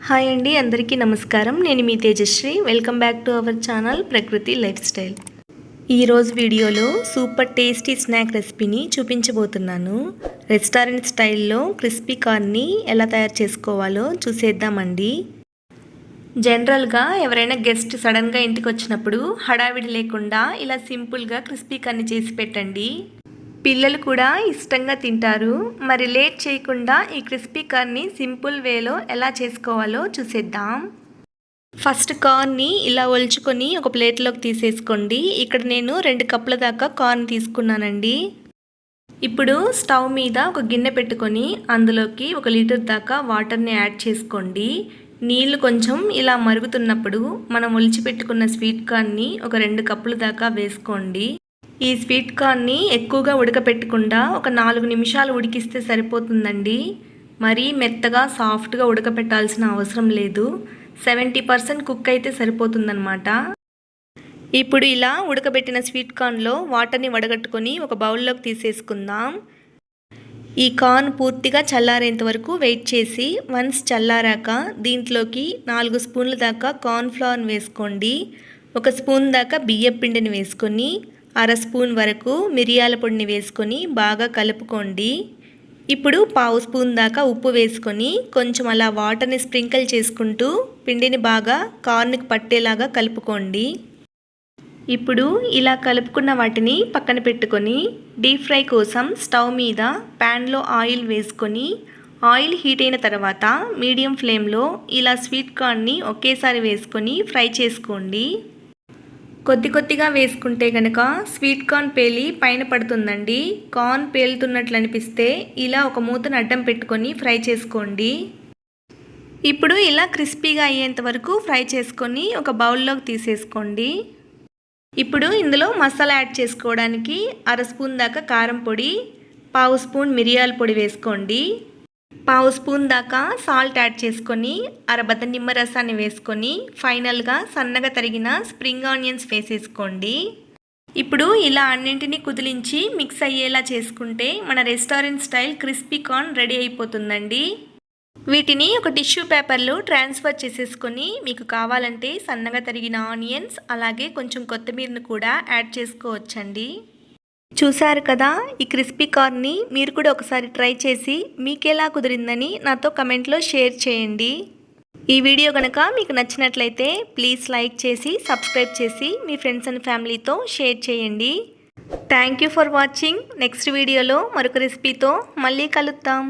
Hi అండి, అందరికీ నమస్కారం. నేను మీ Tejashree. Welcome back to our channel Prakriti life style. ఈరోజు వీడియోలో సూపర్ టేస్టీ స్నాక్ రెసిపీని చూపించబోతున్నాను. రెస్టారెంట్ స్టైల్లో క్రిస్పీ కార్న్ని ఎలా తయారు చేసుకోవాలో చూసేద్దామండి. జనరల్గా ఎవరైనా గెస్ట్ సడన్గా ఇంటికి వచ్చినప్పుడు హడావిడి లేకుండా ఇలా సింపుల్గా క్రిస్పీ కార్న్ని చేసి పెట్టండి. పిల్లలు కూడా ఇష్టంగా తింటారు. మరి లేట్ చేయకుండా ఈ క్రిస్పీ కార్న్ని సింపుల్ వేలో ఎలా చేసుకోవాలో చూసేద్దాం. ఫస్ట్ కార్న్ని ఇలా ఒలుచుకొని ఒక ప్లేట్లోకి తీసేసుకోండి. ఇక్కడ నేను 2 కప్పుల దాకా కార్న్ తీసుకున్నానండి. ఇప్పుడు స్టవ్ మీద ఒక గిన్నె పెట్టుకొని అందులోకి 1 లీటర్ దాకా వాటర్ని యాడ్ చేసుకోండి. నీళ్లు కొంచెం ఇలా మరుగుతున్నప్పుడు మనం ఒలిచిపెట్టుకున్న స్వీట్ కార్న్ని ఒక 2 కప్పుల దాకా వేసుకోండి. ఈ స్వీట్ కార్న్ని ఎక్కువగా ఉడకపెట్టకుండా ఒక 4 నిమిషాలు ఉడికిస్తే సరిపోతుందండి. మరీ మెత్తగా సాఫ్ట్గా ఉడకపెట్టాల్సిన అవసరం లేదు. 70% కుక్ అయితే సరిపోతుందన్నమాట. ఇప్పుడు ఇలా ఉడకబెట్టిన స్వీట్ కార్న్లో వాటర్ని వడగట్టుకొని ఒక బౌల్లోకి తీసేసుకుందాం. ఈ కార్న్ పూర్తిగా చల్లారేంత వరకు వెయిట్ చేసి వన్స్ చల్లారాక దీంట్లోకి 4 స్పూన్ల దాకా కార్న్ ఫ్లవర్ని వేసుకోండి. 1 స్పూన్ దాకా బియ్యం పిండిని వేసుకొని 1/2 స్పూన్ వరకు మిరియాల పొడిని వేసుకొని బాగా కలుపుకోండి. ఇప్పుడు 1/2 స్పూన్ దాకా ఉప్పు వేసుకొని కొంచెం అలా వాటర్ని స్ప్రింకిల్ చేసుకుంటూ పిండిని బాగా కార్న్కి పట్టేలాగా కలుపుకోండి. ఇప్పుడు ఇలా కలుపుకున్న వాటిని పక్కన పెట్టుకొని డీప్ ఫ్రై కోసం స్టవ్ మీద ప్యాన్లో ఆయిల్ వేసుకొని ఆయిల్ హీట్ అయిన తర్వాత మీడియం ఫ్లేమ్లో ఇలా స్వీట్ కార్న్ని ఒకేసారి వేసుకొని ఫ్రై చేసుకోండి. కొద్దిగా వేసుకుంటే కనుక స్వీట్ కార్న్ పేలి పైన పడుతుందండి. కార్న్ పేలుతున్నట్లు అనిపిస్తే ఇలా ఒక మూతను అడ్డం పెట్టుకొని ఫ్రై చేసుకోండి. ఇప్పుడు ఇలా క్రిస్పీగా అయ్యేంత వరకు ఫ్రై చేసుకొని ఒక బౌల్లోకి తీసేసుకోండి. ఇప్పుడు ఇందులో మసాలా యాడ్ చేసుకోవడానికి 1/2 స్పూన్ దాకా కారం పొడి, 1/2 స్పూన్ మిరియాల పొడి వేసుకోండి. 1/2 స్పూన్ దాకా సాల్ట్ యాడ్ చేసుకొని అరబద్ద నిమ్మరసాన్ని వేసుకొని ఫైనల్గా సన్నగా తరిగిన స్ప్రింగ్ ఆనియన్స్ వేసేసుకోండి. ఇప్పుడు ఇలా అన్నింటినీ కుదిలించి మిక్స్ అయ్యేలా చేసుకుంటే మన restaurant style crispy corn ready అయిపోతుందండి. వీటిని ఒక టిష్యూ పేపర్లో ట్రాన్స్ఫర్ చేసేసుకొని మీకు కావాలంటే సన్నగా తరిగిన ఆనియన్స్ అలాగే కొంచెం కొత్తిమీరను కూడా యాడ్ చేసుకోవచ్చండి. చూశారు కదా, ఈ క్రిస్పీ కార్న్ని మీరు కూడా ఒకసారి ట్రై చేసి మీకెలా కుదిరిందని నాతో కమెంట్లో షేర్ చేయండి. ఈ వీడియో కనుక మీకు నచ్చినట్లయితే ప్లీజ్ లైక్ చేసి సబ్స్క్రైబ్ చేసి మీ ఫ్రెండ్స్ అండ్ ఫ్యామిలీతో షేర్ చేయండి. Thank you for watching. Next వీడియోలో మరొక రెసిపీతో మళ్ళీ కలుద్దాం.